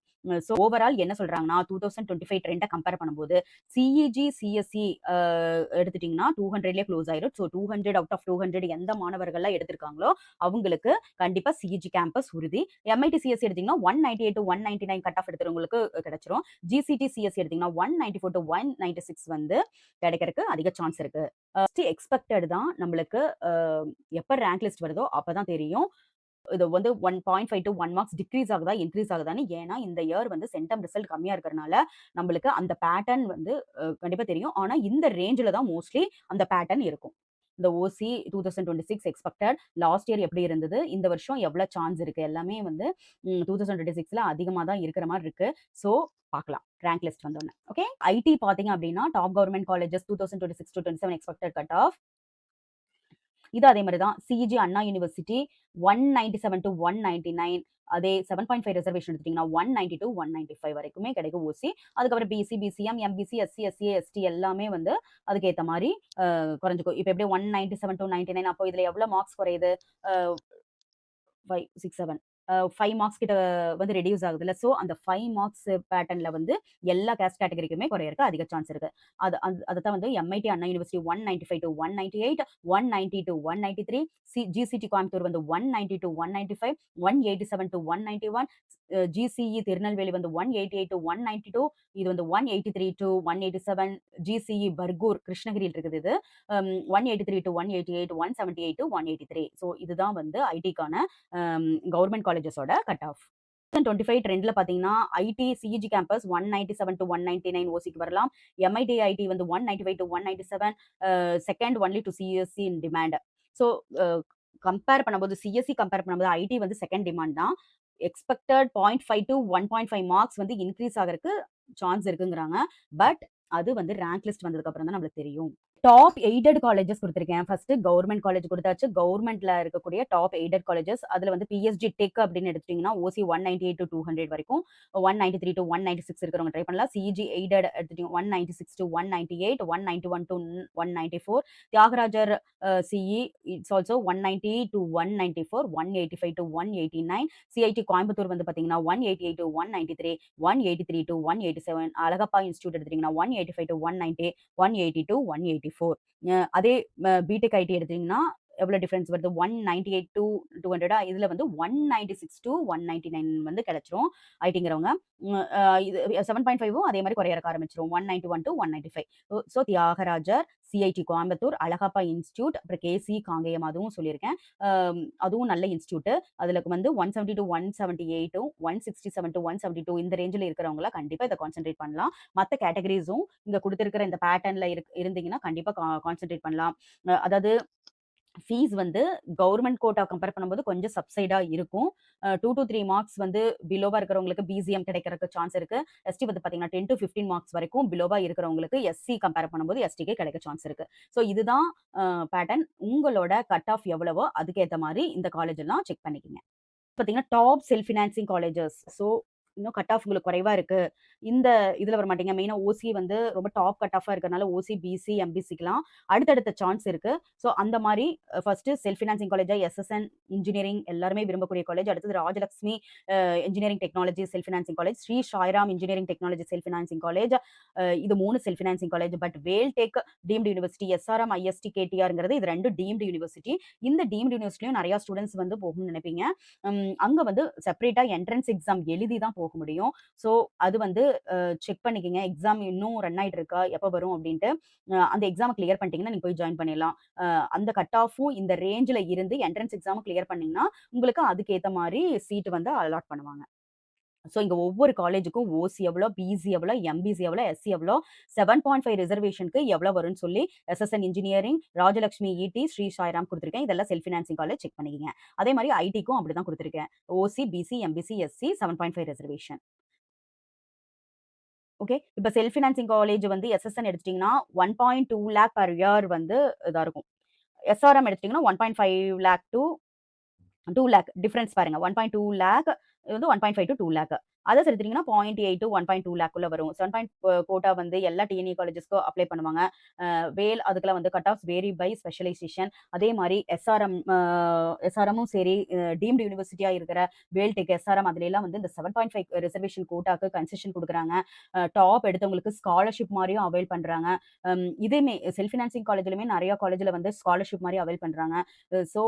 ஸோ ஓவரால் என்ன சொல்றாங்கன்னா, 2025 ட்ரெண்ட கம்பேர் பண்ணும்போது CEG, CSE எடுத்துட்டீங்கன்னா 200லயே க்ளோஸ் ஆயிரும். ஸோ 200 அவுட் ஆஃப் 200 எந்த மாணவர்கள்லாம் எடுத்திருக்காங்களோ அவங்களுக்கு கண்டிப்பா CEG கேம்பஸ் உறுதி. MIT, CSE எடுத்தீங்கன்னா 198 to 199 கட் ஆஃப் எடுத்தவங்களுக்கு கிடைச்சிரும். GCT, CSE எடுத்தீங்கன்னா 194 to 196 வந்து கிடைக்கிறதுக்கு அதிக சான்ஸ் இருக்கு. எக்ஸ்பெக்டட் தான் நம்மளுக்கு எப்ப ரேங்க் லிஸ்ட் வருதோ அப்பதான் தெரியும். இது வந்து 1.5 to 1 மார்க்ஸ் டிக்ரீஸ் ஆகுதா, இன்கிரீஸ் ஆகுதான்னு. ஏன்னா இந்த இயர் வந்து சென்டம் ரிசல்ட் கம்மியா இருக்கிறனால நம்மளுக்கு அந்த பேட்டர்ன் வந்து கண்டிப்பா தெரியும். ஆனா இந்த ரேஞ்ச்ல தான் மோஸ்ட்லி அந்த பேட்டர்ன் இருக்கும். இந்த ஓசி 2026 எக்ஸ்பெக்டட் லாஸ்ட் இயர் எப்படி இருந்தது, இந்த வருஷம் எவ்வளவு சான்ஸ் இருக்கு எல்லாமே வந்து 2026ல அதிகமா தான் இருக்கிற மாதிரி இருக்கு. ஸோ பார்க்கலாம் ரேங்க் லிஸ்ட் வந்தோடனே. ஓகே. ஐடி பாத்தீங்க அப்படின்னா top government colleges 2026 to 27 expected cut off இது அதே மாரி தான். சிஇஜி அண்ணா யூனிவர்சிட்டி 197 to 199 அதே 7.5 ரிசர்வேஷன் எடுத்துட்டீங்கன்னா 190 to 195 வரைக்குமே கிடைக்கும் ஓசி. அதுக்கப்புறம் BC, BCM, MBC, SC, SCA, ST எல்லாமே வந்து அதுக்கேத்த மாரி குறைஞ்சுக்கும். இப்ப எப்படி 197 to 99 அப்போ இதுல எவ்வளவு மார்க்ஸ் குறையுது? 5, 6, 7 5 மார்க்ஸ் கிட்ட வந்து ரெடியூஸ் ஆகுதுல்ல. ஸோ அந்த 5 மார்க்ஸ் பேட்டர்ன்ல வந்து எல்லா கேஸ்ட் கேட்டகரிக்குமே குறையறக்கு அதிக சான்ஸ் இருக்கு. அதத்தான் வந்து MIT Anna university 195 to 198, 190 to 193, GCT Coimbatore வந்து 190 to 195, 187 to 191, GCE திருநெல்வேலி வந்து 188 to 192, இது வந்து 183 to 187, GCE பர்கூர் கிருஷ்ணகிரியில் இருக்குது இது 183 to 188, 178 to 183. ஸோ இதுதான் வந்து ஐடிக்கான கவர்மெண்ட் காலேஜஸோட கட் ஆஃப். 2025 ட்ரெண்ட்ல பாத்தீங்கன்னா ஐடி சிஇஜி கேம்பஸ் 197 to 199 ஓசிக்கு வரலாம். எம்ஐடி ஐடி வந்து 195 to 197 second only to CSE in demand. So compare பண்ணும்போது சிஎஸ்சி கம்பேர் பண்ணும்போது ஐடி வந்து செகண்ட் டிமாண்ட் தான். எக்ஸ்பெக்டட் 0.5 to 1.5 மார்க்ஸ் வந்து இன்க்ரீஸ் ஆகிறதுக்கு சான்ஸ் இருக்குங்கிறாங்க. பட் அது வந்து ரேங்க் லிஸ்ட் வந்ததுக்கு அப்புறம் தான் நம்மளுக்கு தெரியும். டாப் எய்டட் காலேஜஸ் குடுத்துருக்கேன். First government college குடுத்தாச்சு. கவர்ன்மெண்ட்ல இருக்கக்கூடிய டாப் எய்டட் காலேஜஸ். அதுல வந்து பிஎஸ்ஜி டெக் அப்படின்னு எடுத்துட்டீங்கன்னா, ஓசி 198-200 வரைக்கும், 193-196 இருக்கிறவங்க ட்ரை பண்ணலாம். சிஜி எய்டட் எடுத்துட்டீங்க 196-198, 191-194. Thiagarajar CE it's also 190-194, 185-189. CIT Coimbatore வந்து பார்த்தீங்கன்னா, 188-193, 183-187. அழகப்பா இன்ஸ்டிடியூட் எடுத்துட்டீங்கன்னா, 185-190, 180-184. அதே பிடெக் ஐடி எடுத்தீங்கன்னா, எவ்வளோ டிஃபரன்ஸ் வருது? 198-200 இதுல வந்து 196-199 வந்து கிடைச்சிரும் ஐடிங்கிறவங்க. இது 7.5வும் அதே மாரி குறையறக்க ஆரம்பிச்சுரும். 191-195. So Thiagarajar, CIT Coimbatore, Alagappa institute, அப்புறம் கேசி காங்கேயம் அதுவும் சொல்லியிருக்கேன். அதுவும் நல்ல இன்ஸ்டிடியூட். அதுல வந்து 170-178, 167-172 இந்த ரேஞ்சில இருக்கிறவங்கள கண்டிப்பா இத கான்சன்ட்ரேட் பண்ணலாம். மத்த கேட்டகரீஸும் இங்க குடுத்திருக்கிற இந்த பேட்டர்ன்ல இருந்தீங்கன்னா கண்டிப்பா கான்சன்ட்ரேட் பண்ணலாம். அதாவது ஃபீஸ் வந்து கவர்ன்மெண்ட் கோட்டா கம்பேர் பண்ணும்போது கொஞ்சம் சப்சைடா இருக்கும். 2 to 3 மார்க்ஸ் வந்து பிலோவா இருக்கிறவங்களுக்கு பிசிஎம் கிடைக்கிறதுக்கு சான்ஸ் இருக்கு. எஸ்டி வந்து பார்த்தீங்கன்னா 10 to 15 மார்க்ஸ் வரைக்கும் பிலோவா இருக்கிறவங்களுக்கு எஸ்சி கம்பேர் பண்ணும்போது எஸ்டிக்கே கிடைக்க சான்ஸ் இருக்கு. ஸோ இதுதான் பேட்டர்ன். உங்களோட கட் ஆஃப் எவ்வளவோ அதுக்கேத்த மாரி இந்த காலேஜ் எல்லாம் செக் பண்ணிக்கங்க. பார்த்தீங்கன்னா, top self financing colleges. So இன்னும் கட் ஆஃப் உங்களுக்கு குறைவா இருக்கு. இந்த இதுல வரமாட்டீங்க. மெயினா ஓசி வந்து ரொம்ப டாப் கட் ஆஃபா இருக்கறனால ஓசி, பிசி, எம்பிசிக்கலாம் அடுத்தடுத்த சான்ஸ் இருக்கு. ஸோ அந்த மாரி ஃபர்ஸ்ட்டு செல்ஃப் ஃபினான்சிங் காலேஜா எஸ்எஸ்என் இன்ஜினியரிங் எல்லாருமே விரும்பக்கூடிய காலேஜ். அடுத்தது Rajalakshmi engineering technology self financing college, Sri Sairam engineering technology self financing college. இது 3 self financing college. But Veltech deemed university, SRM, IST, கேடிஆர்ங்கிறது இது 2 டீம்டு யூனிவர்சிட்டி. இந்த டீம்டு யூனிவர்சிட்டியும் நெறைய ஸ்டூடண்ட்ஸ் வந்து போகணும்னு நினைப்பீங்க. அங்க வந்து செப்பரேட்டா என்ட்ரன்ஸ் எக்ஸாம் எழுதி தான் போக முடியும். ஸோ அது வந்து செக் பண்ணிக்கங்க. எக்ஸாம் இன்னும் ரன் ஆயிட்டு இருக்கா? எப்ப வரும் அப்டின்ட்டு. அந்த எக்ஸாம கிளியர் பண்ணிட்டீங்கன்னா, நீங்க போய் ஜாயின் பண்ணிடலாம். அந்த கட் ஆஃபும் இந்த ரேஞ்ச்ல இருந்து என்ட்ரன்ஸ் எக்ஸாமும் கிளியர் பண்ணீங்கன்னா, உங்களுக்கு அதுக்கு ஏத்த மாரி சீட் வந்து அலாட் பண்ணுவாங்க. ஸோ இங்க ஒவ்வொரு காலேஜுக்கும் ஓசி எவ்வளோ, பிசி எவ்வளோ, எம்பிசி எவ்வளோ, எஸ்சி எவ்வளோ, 7.5 ரிசர்வேஷனுக்கு எவ்வளோ வரும்னு சொல்லி எஸ்எஸ்என் இன்ஜினியரிங், ராஜலட்சுமி இடி, ஸ்ரீ சாய்ராம் குடுத்துருக்கேன். இதெல்லாம் செல்ஃப் ஃபினான்சிங் காலேஜ் செக் பண்ணிக்கங்க. அதே மாரி ஐடிக்கும் அப்படிதான் குடுத்துருக்கேன். OC, BC, MBC, SC 7.5 reservation. Okay. இப்ப செல்ஃப் ஃபினான்சிங் காலேஜ் வந்து எஸ்எஸ்என் எடுத்துட்டீங்கன்னா, 1.2 லேக் பெர் இயர் வந்து இதா இருக்கும். எஸ்ஆர்எம் எடுத்துட்டீங்கன்னா 1.5 லேக் டூ 2 லேக் டிஃபரன்ஸ் பாருங்க. 1.2 லேக் இது வந்து 1.5 to 2 லேக். அதர்ஸ் எடுத்துட்டீங்கன்னா 0.8 to 1.2 லேக்குள்ள வரும். 7 பாயிண்ட் கோட்டா வந்து எல்லா டிஎன்இ காலேஜஸ்க்கும் அப்ளை பண்ணுவாங்க. அதுக்கெல்லாம் வந்து cut offs very by specialisation. அதே மாரி எஸ்ஆர்எம்மும் சரி, டீம்டு யூனிவர்சிட்டியா இருக்கிற வேல்டெக், எஸ்ஆர்எம் அதுலலாம் வந்து இந்த 7.5 ரிசர்வேஷன் கோட்டாக்கு கன்செஷன் குடுக்குறாங்க. டாப் எடுத்தவங்களுக்கு ஸ்காலர்ஷிப் மாரியும் அவைல் பண்றாங்க. இதுவுமே செல்ஃப் ஃபினான்சிங் காலேஜ்லயுமே நெறைய காலேஜ்ல வந்து ஸ்காலர்ஷிப் மாரி அவைல் பண்றாங்க. ஸோ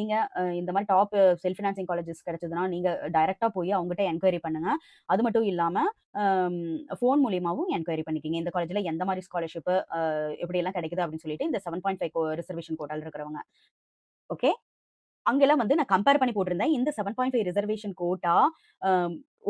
நீங்க இந்த மாரி டாப் செல்ஃப் ஃபினான்சிங் காலேஜஸ் கிடைச்சதுன்னா, நீங்க டைரக்ட்டா போய் அவங்ககிட்ட என்குயரி பண்ணுங்க. அது மட்டும் இல்லாம ஃபோன் மூலியமாவும் என்குயரி பண்ணிக்கங்க. இந்த காலேஜ்ல எந்த மாரி ஸ்காலர்ஷிப் எப்படியெல்லாம் கிடைக்குது அப்படின்னு சொல்லிட்டு இந்த 7.5 ரிசர்வேஷன் கோட்டால இருக்கிறவங்க. ஓகே. அங்கெல்லாம் வந்து நான் கம்பேர் பண்ணி போட்டிருந்தேன். இந்த 7.5 ரிசர்வேஷன் கோட்டா அ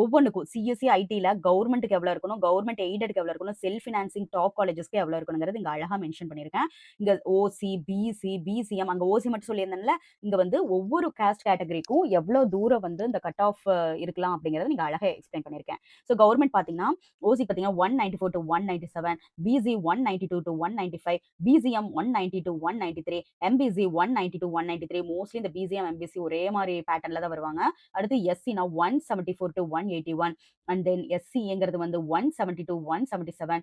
ஒவ்வொன்னுக்கும் சிஎஸ்சி, ஐடில கவர்ன்மென்ட்க்கு எவ்வளோ இருக்கணும், கவர்ன்மென்ட் எய்டட்க்கு எவ்வளோ இருக்கணும், செல்ஃப் ஃபினான்சிங் டாப் காலேஜஸ்க்கு எவ்வளோ இருக்கணுங்கிறது இங்க அழகா மென்ஷன் பண்ணியிருக்கேன். இங்க ஓசி, பிசி, பிசிஎம் அங்க ஓசி மட்டும் சொல்லியிருந்தேன்ல, இங்க வந்து ஒவ்வொரு காஸ்ட் கேட்டகரிக்கும் எவ்வளோ தூரம் வந்து இந்த கட் ஆஃப் இருக்கலாம் அப்படிங்கிறத நீங்க அழகா எக்ஸ்பிளைன் பண்ணியிருக்கேன். ஸோ கவர்ன்மென்ட் பார்த்தீங்கன்னா, ஓசி பார்த்தீங்கன்னா 194 to 197, BC 192 to 195, BCM 190 to 193, MBC 190 to 193. Mostly இந்த பிசிஎம், எம்பிசி ஒரே மாரி பேட்டர்ன்ல தான் வருவாங்க. அடுத்து எஸ்சினா 174 to 181 அண்ட் தென் எஸ்சிங்கிறது வந்து 170 to 177,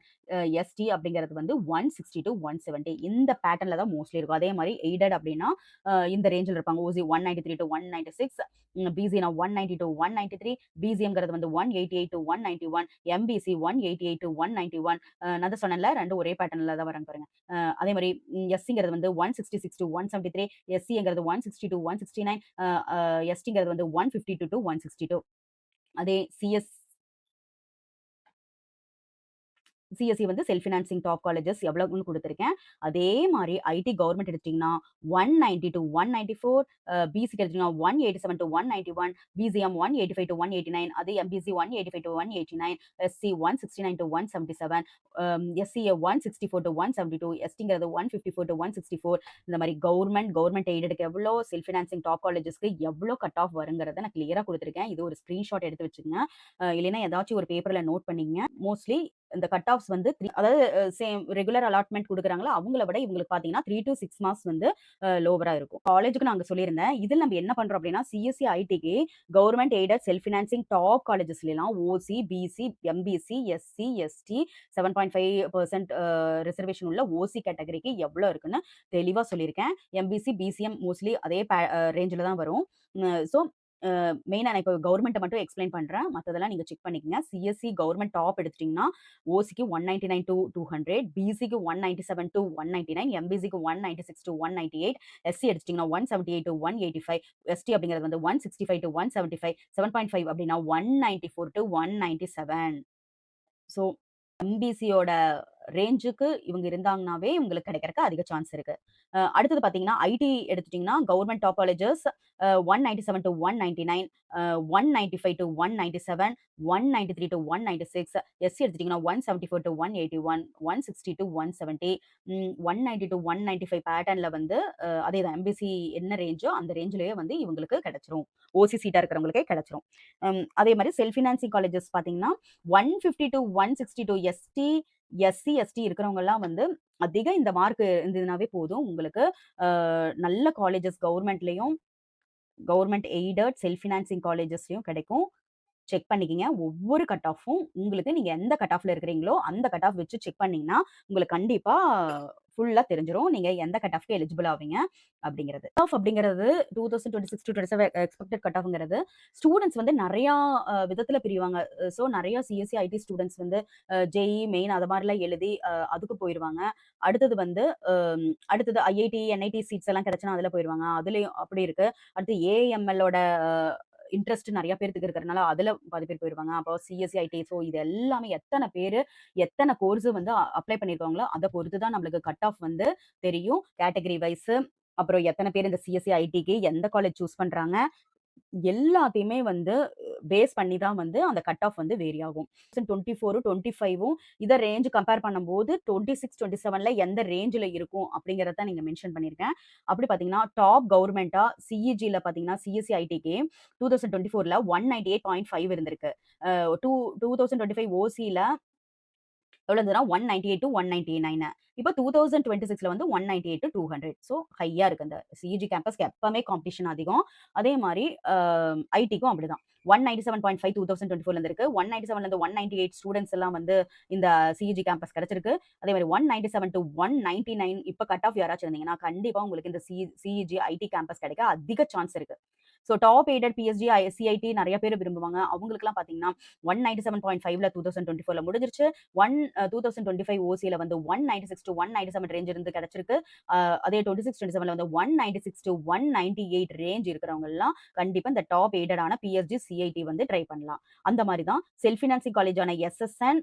எஸ்டி அப்படிங்கிறது வந்து 160 to 170. இந்த பேட்டர்ன்ல தான் மோஸ்ட்லி இருக்கும். அதே மாரி எய்டட் அப்படின்னா இந்த ரேஞ்சில இருப்பாங்க. ஓசி 193 to 196, பிசினா 190 to 193, பிசிஎம்ங்கிறது வந்து 188 to 191, எம்பிசி 188 to 191. நான் தான் சொன்னேன்ல 2 ஒரே பேட்டர்ன்ல தான் வராங்க பாருங்க. அதே மாரி எஸ்சிங்கிறது வந்து 166 to 173, எஸ்சிங்கிறது 160 to 169, எஸ்டிங்கிறது வந்து 152 to 162. அதே சிஎஸ்சி வந்து செல்ஃப் ஃபினான்சிங் டாப் காலேஜஸ் எவ்வளவுன்னு குடுத்திருக்கேன். அதே மாரி ஐடி கவர்ன்மென்ட் எடுத்தீங்கன்னா 190 to 194, பிசிக்கு எடுத்தீங்கன்னா 187 to 191, பிசிஎம் 185 to 189, அதே MBC 185 to 189, SC 169 to 177, SCA 164 to 172, எஸ்டிங்கிறது 154 to 164. இந்த மாரி கவர்ன்மென்ட் எய்டடுக்கு எவ்வளோ, செல்ஃப் ஃபினான்சிங் டாப் காலேஜஸ்க்கு எவ்வளோ கட் ஆஃப் வருங்கிறத நான் கிளியரா குடுத்திருக்கேன். இது ஒரு ஸ்கிரீன்ஷாட் எடுத்து வச்சுக்கங்க. இல்லைன்னா ஏதாச்சும் ஒரு பேப்பர்ல நோட் பண்ணீங்க. மோஸ்ட்லி இந்த கட் ஆஃப்ஸ் வந்து அதாவது சேம் ரெகுலர் அலாட்மெண்ட் குடுக்குறாங்களா, அவங்கள விட இவங்களுக்கு பார்த்தீங்கன்னா 3 டூ 6 மார்க்ஸ் வந்து லோவரா இருக்கும். காலேஜுக்கு நாங்க சொல்லியிருந்தேன். இதில நம்ம என்ன பண்றோம் அப்டின்னா, சிஎஸ்சி, ஐடிக்கு government aided self financing top காலேஜஸ்லலாம் OC, BC, MBC, SC, ST 7.5% reservation உள்ள ஓசி கேட்டகரிக்கு எவ்வளோ இருக்குன்னு தெளிவா சொல்லியிருக்கேன். எம்பிசி, பிசிஎம் மோஸ்ட்லி அதே ரேஞ்சில தான் வரும். ஸோ மெயினா நான் இப்ப கவர்ன்மெண்ட்ட மட்டும் எக்ஸ்ப்ளைன் பண்றேன். மத்ததெல்லாம் நீங்க செக் பண்ணிக்கங்க. சிஎஸ்சி கவர்ன்மென்ட் டாப் எடுத்துட்டீங்கன்னா, ஓசிக்கு 199 டூ 200, பிசிக்கு 197 டூ 199, எம்பிசிக்கு 196 டூ 198, எஸ்சி எடுத்துட்டீங்கன்னா 178 டூ 185, எஸ்டி அப்படிங்கிறது வந்து 165 டூ 175, 7.5 அப்படின்னா 194 டூ 197. ஸோ எம்பிசியோட ரேஞ்சுக்கு இவங்க இருந்தாங்கனாவே உங்களுக்கு கிடைக்கிறக்கு அதிக சான்ஸ் இருக்கு. அடுத்தது பார்த்தீங்கன்னா, ஐடி எடுத்துட்டீங்கன்னா, government top colleges 197 to 199, 195 to 197, 193 to 196, SC எடுத்துட்டீங்கன்னா 174 டூ 181, 160 டூ 170, 190 டூ 195 பேட்டர்ன்ல வந்து அதேதான் எம்பிசி என்ன ரேஞ்சோ அந்த ரேஞ்சிலேயே வந்து இவங்களுக்கு கிடைச்சிரும். ஓசி சீட்டா இருக்கிறவங்களுக்கே கிடைச்சிரும். அதே மாரி செல்ஃப் ஃபினான்சிங் காலேஜஸ் பார்த்தீங்கன்னா, 150 டூ 162 எஸ்டி, எஸ்சி, எஸ்டி இருக்கிறவங்கலாம் வந்து அதிக இந்த மார்க் இருந்ததுனாவே போதும். உங்களுக்கு நல்ல காலேஜஸ் கவர்ன்மென்ட்லயும், கவர்ன்மென்ட் எய்டட் செல்ஃப் ஃபினான்சிங் காலேஜஸ்லயும் கிடைக்கும். செக் பண்ணிக்கங்க. ஒவ்வொரு கட் ஆஃப்பும் உங்களுக்கு நீங்க எந்த கட் ஆஃப்ல இருக்கிறீங்களோ, அந்த கட் ஆஃப் வச்சு செக் பண்ணீங்கன்னா, உங்களுக்கு கண்டிப்பா ஃபுல்லா தெரிஞ்சிரும். நீங்க எந்த கட் ஆஃப்க்கு எலிஜிபிள் ஆவீங்க அப்படிங்கிறது. கட் ஆஃப் அப்படிங்கிறது 2026-27 எக்ஸ்பெக்டட் கட் ஆஃப்ங்கிறது ஸ்டூடண்ட்ஸ் வந்து நெறையா விதத்துல பிரிவாங்க. ஸோ நெறைய சிஎஸ்சி, ஐடி ஸ்டூடண்ட்ஸ் வந்து ஜேஇ, மெயின் அது மாரிலாம் எழுதி அதுக்கு போயிருவாங்க. அடுத்தது வந்து அடுத்தது ஐஐடி, என்ஐடி சீட்ஸ் எல்லாம் கிடைச்சுனா அதுல போயிருவாங்க. அதுலயும் அப்படி இருக்கு. அடுத்து ஏஎம்எல்லோட இன்ட்ரெஸ்ட் நெறைய பேத்துக்கு இருக்கிறனால, அதுல பாதி பேர் போயிருவாங்க. அப்போ சிஎஸ்சி, ஐடி ஸோ இது எல்லாமே எத்தன பேரு, எத்தன கோர்ஸ் வந்து அப்ளை பண்ணியிருக்காங்களோ, அத பொறுத்து தான் நம்மளுக்கு கட் ஆஃப் வந்து தெரியும். கேட்டகரி வைஸ் அப்புறம் எத்தன பேர் இந்த சிஎஸ்சி, ஐடிக்கு எந்த காலேஜ் சூஸ் பண்றாங்க. எல்லாத்தையுமே வந்து பேஸ் பண்ணி தான் வந்து அந்த கட் ஆஃப் வந்து வேரி ஆகும். 2024, 25ம் இத ரேஞ்ச் கம்பேர் பண்ணும்போது 26, 27ல எந்த ரேஞ்ச்ல இருக்கும் அப்படிங்கிறத நீங்க மென்ஷன் பண்ணியிருக்கேன். அப்படி பார்த்தீங்கன்னா, டாப் கவர்ன்மென்ட்டா சிஇஜில பார்த்தீங்கன்னா, சிஎஸ்சி ஐடிக்கு 2024ல 198.5 இருந்திருக்கு. அ 2025 ஓசில எவ்வளோ இருந்ததுன்னா 198 டூ 199. இப்போ 2026ல வந்து 198 டூ 200. ஸோ ஹையா இருக்கு. அந்த சிஇஜி கேம்பஸ்க்கு எப்பவுமே காம்படிஷன் அதிகம். அதே மாரி ஐடிக்கும் அப்படிதான். 197.5 2024ல இருந்திருக்கு. 197லேருந்து 198 ஸ்டூடண்ட்ஸ் எல்லாம் வந்து இந்த சிஇஜி கேம்பஸ் கிடைச்சிருக்கு. அதே மாரி 197 டூ 199 இப்ப கட் ஆஃப் யாராச்சும் இருந்தீங்கன்னா, கண்டிப்பா உங்களுக்கு இந்த சிஇஜி ஐடி கேம்பஸ் கிடைக்க அதிக சான்ஸ் இருக்கு. So top aided PSG, CID நெறைய பேர் விரும்புவாங்க. அவங்களுக்கெல்லாம் பார்த்தீங்கன்னா, 197.5ல 2024ல முடிஞ்சிருச்சு. 2025 ஓசில வந்து 196 டூ 197 ரேஞ்ச் இருந்து கிடைச்சிருக்கு. அதே 26, 27ல வந்து 196 டூ 198 ரேஞ்ச் இருக்கிறவங்கலாம் கண்டிப்பா இந்த டாப் எய்டட் ஆன பிஎஸ்ஜி, சிஐடி வந்து ட்ரை பண்ணலாம். அந்த மாரி தான் செல்ஃப் ஃபினான்சிங் காலேஜான SSN,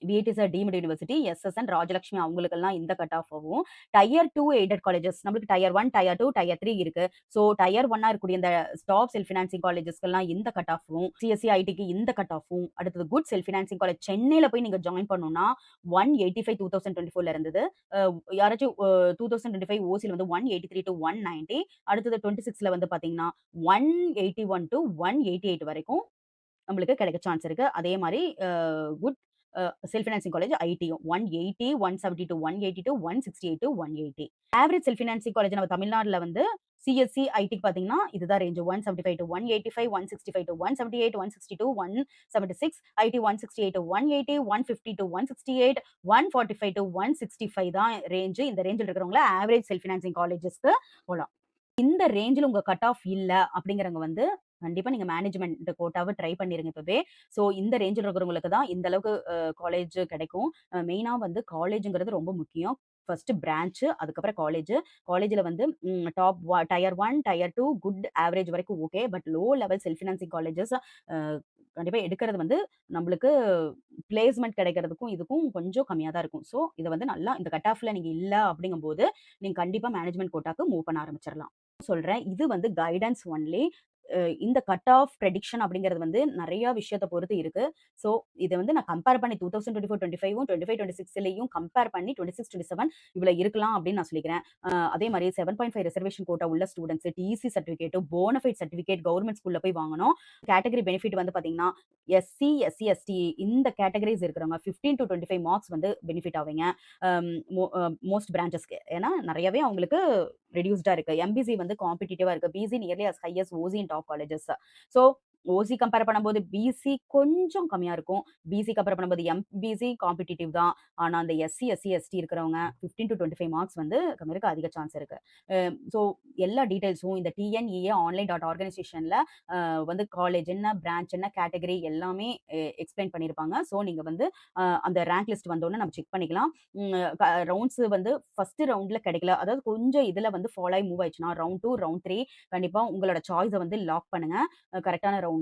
VIT's deemed university, SSN, Rajalakshmi அவங்களுக்கெல்லாம் இந்த கட் ஆஃப் ஆகும். டயர் 2 எய்டட் காலேஜஸ் நம்மளுக்கு டயர் 1, டயர் 2, டயர் 3 இருக்கு. ஸோ டயர் 1 இருக்கக்கூடிய இந்த டாப் செல்ஃப் ஃபினான்சிங் காலேஜஸ்க்கெல்லாம் இந்த கட் ஆஃபும், சிஎஸ்சி, ஐடிக்கு இந்த கட் ஆஃபும், அடுத்தது குட் செல்ஃப் ஃபினான்சிங் காலேஜ் சென்னையில போய் நீங்க ஜாயின் பண்ணணும்னா 185 2024ல இருந்தது. யாராச்சும் 2025 ஓசில வந்து 183 டூ 190, அடுத்தது 26ல வந்து பார்த்தீங்கன்னா 181 டூ 188 வரைக்கும் நம்மளுக்கு கிடைக்க சான்ஸ் இருக்கு. அதே மாரி குட் செல்ஃப் ஃபினான்சிங் காலேஜ் ஐடியும் 180, 170 to 182, 168 to 180. Average self financing college நம்ம தமிழ்நாடுல வந்து சிஎஸ்சி, ஐடிக்கு பார்த்தீங்கன்னா, இதுதான் range 175 to 185, 165 to 178, 160 to 176, IT 168 to 180, 150 to 168, 145 to 165 தான் ரேஞ்ச். இந்த ரேஞ்சில இருக்கிறவங்கள ஆவரேஜ் செல்ஃப் ஃபினான்சிங் காலேஜஸ்க்கு போலாம். இந்த ரேஞ்சில உங்க கட் ஆஃப் இல்ல அப்படிங்கிறவங்க வந்து கண்டிப்பா நீங்க மேனேஜ்மென்ட் கோட்டாவ ட்ரை பண்ணிருங்க இப்பவே. ஸோ இந்த ரேஞ்சில இருக்கிறவங்களுக்கு தான் இந்த அளவுக்கு காலேஜ் கிடைக்கும். மெயினா வந்து காலேஜ்ங்கிறது ரொம்ப முக்கியம். ஃபர்ஸ்ட் பிரான்ச் அதுக்கப்புறம் காலேஜ். காலேஜ்ல வந்து top tier 1, tier 2 good average வரைக்கும் okay. But low level self financing colleges கண்டிப்பா எடுக்கிறது வந்து நம்மளுக்கு பிளேஸ்மென்ட் கிடைக்கிறதுக்கும் இதுக்கும் கொஞ்சம் கம்மியா தான் இருக்கும். ஸோ இத வந்து நல்லா இந்த கட் ஆஃப்ல நீங்க இல்ல அப்படிங்கும்போது, நீங்க கண்டிப்பா மேனேஜ்மென்ட் கோட்டாக்கு மூவ் பண்ண ஆரம்பிச்சிரலாம். சொல்றேன். இது வந்து கைடன்ஸ் ஒன்லி. இந்த கட் ஆஃப் ப்ரெடிக்ஷன் அப்படிங்கிறது வந்து நெறைய விஷயத்த பொறுத்து இருக்கு. ஸோ இத வந்து நான் கம்பேர் பண்ணி 2024, 25ம் 25, 26லயும் கம்பேர் பண்ணி 26, 27 இவ்வளோ இருக்கலாம் அப்படின்னு நான் சொல்லிக்கிறேன். அதே மாரி 7.5 ரிசர்வேஷன் கோட்டா உள்ள students TC certificate, bonafide certificate government ஸ்கூல்ல போய் வாங்கணும். கேட்டகரி பெனிஃபிட் வந்து பார்த்தீங்கன்னா, எஸ்சி, எஸ்சி, எஸ்டி இந்த கேட்டகரிஸ் இருக்கிறவங்க 15 to 25 மார்க்ஸ் வந்து பெனிஃபிட் ஆவீங்க. அம் மோ மோஸ்ட் பிரான்ச்சஸ்க்கு. ஏன்னா நெறையவே அவங்களுக்கு ரெடியூஸ்டா இருக்கு. எம்பிசி வந்து காம்படிட்டிவா இருக்கு. BC nearly as high as OC in top colleges. So OC compare பண்ணும்போது பிசி கொஞ்சம் கம்மியா இருக்கும். பிசி கம்பேர் பண்ணும்போது எம்பிசி காம்படிட்டிவ் தான். ஆனா அந்த எஸ்சி, எஸ்சி, எஸ்டி இருக்கிறவங்க 15 to 25 மார்க்ஸ் வந்து கம்மியா அதிக சான்ஸ் இருக்கு. ஸோ எல்லா டீட்டெயில்ஸும் இந்த டிஎன்இஏ ஆன்லைன் டாட் ஆர்கனைசேஷன்ல வந்து காலேஜ் என்ன, பிரான்ச் என்ன, கேட்டகரி எல்லாமே எக்ஸ்பிளைன் பண்ணியிருப்பாங்க. ஸோ நீங்க வந்து அந்த ரேங்க் லிஸ்ட் வந்தோனே நம்ம செக் பண்ணிக்கலாம். ரவுண்ட்ஸ் வந்து ஃபர்ஸ்ட் ரவுண்ட்ல கிடைக்கல. அதாவது கொஞ்சம் இதுல வந்து ஃபாலோ ஆயி மூவ் ஆயிடுச்சுன்னா, ரவுண்ட் 2, ரவுண்ட் 3 கண்டிப்பா உங்களோட சாய்ஸ வந்து லாக் பண்ணுங்க. கரெக்ட்டான ரவுண்ட்ல.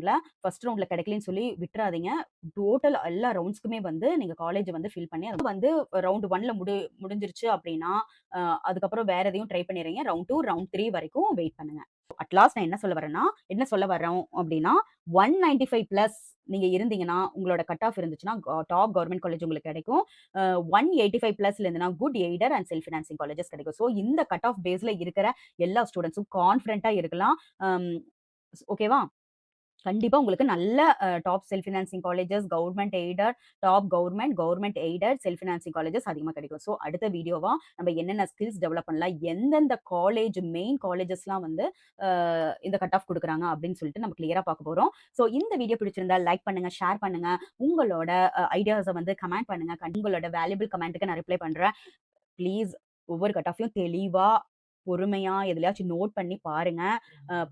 ஃபர்ஸ்ட் ரவுண்ட்ல கிடைக்கலன்னு சொல்லி விட்றாதீங்க. டோட்டல் எல்லா ரவுண்ட்ஸ்க்குமே வந்து நீங்க காலேஜ் வந்து ஃபில் பண்ணி அது வந்து ரவுண்ட் 1ல முடிஞ்சிருச்சு அப்டின்னா, அ அதுக்கப்புறம் வேற எதையும் ட்ரை பண்ணிறீங்க. ரவுண்ட் 2, ரவுண்ட் 3 வரைக்கும் வெயிட் பண்ணுங்க. அட் லாஸ்ட் நான் என்ன சொல்ல வர்றோம் அப்டின்னா, 195 பிளஸ் நீங்க இருந்தீங்கன்னா, உங்களோட கட் ஆஃப் இருந்துச்சுன்னா, டாப் கவர்ன்மென்ட் காலேஜ் உங்களுக்கு கிடைக்கும். 185 பிளஸ்ல இருந்துன்னா, good aided and self financing colleges கிடைக்கும். ஸோ இந்த கட் ஆஃப் பேஸ்ல இருக்கிற எல்லா ஸ்டூடண்ட்ஸும் கான்ஃபிடென்ட்டா இருக்கலாம். அம் ஓகேவா? கண்டிப்பா உங்களுக்கு நல்ல top self financing colleges, government aided, top government, government aided, self financing colleges அதிகமா கிடைக்கும். ஸோ அடுத்த வீடியோவா நம்ம என்னென்ன ஸ்கில்ஸ் டெவலப் பண்ணலாம், எந்தெந்த காலேஜ் மெயின் காலேஜஸ்லாம் வந்து இந்த கட் ஆஃப் குடுக்குறாங்க அப்படின்னு சொல்லிட்டு நம்ம கிளியரா பார்க்க போறோம். ஸோ இந்த வீடியோ பிடிச்சிருந்தா லைக் பண்ணுங்க, ஷேர் பண்ணுங்க. உங்களோட ஐடியாஸ வந்து கமெண்ட் பண்ணுங்க. உங்களோட வேல்யூபிள் கமெண்ட்க்கு நான் ரிப்ளை பண்றேன். ப்ளீஸ் ஒவ்வொரு கட் ஆஃபையும் தெளிவா, பொறுமையா எதுலயாச்சும் நோட் பண்ணி பாருங்க.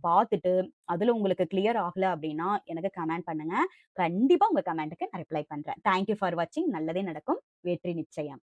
பார்த்துட்டு அதுல உங்களுக்கு கிளியர் ஆகல அப்டின்னா, எனக்கு கமெண்ட் பண்ணுங்க. கண்டிப்பா உங்க கமெண்ட்க்கு நான் ரிப்ளை பண்றேன். தேங்க் யூ ஃபார் வாட்சிங். நல்லதே நடக்கும். வெற்றி நிச்சயம்.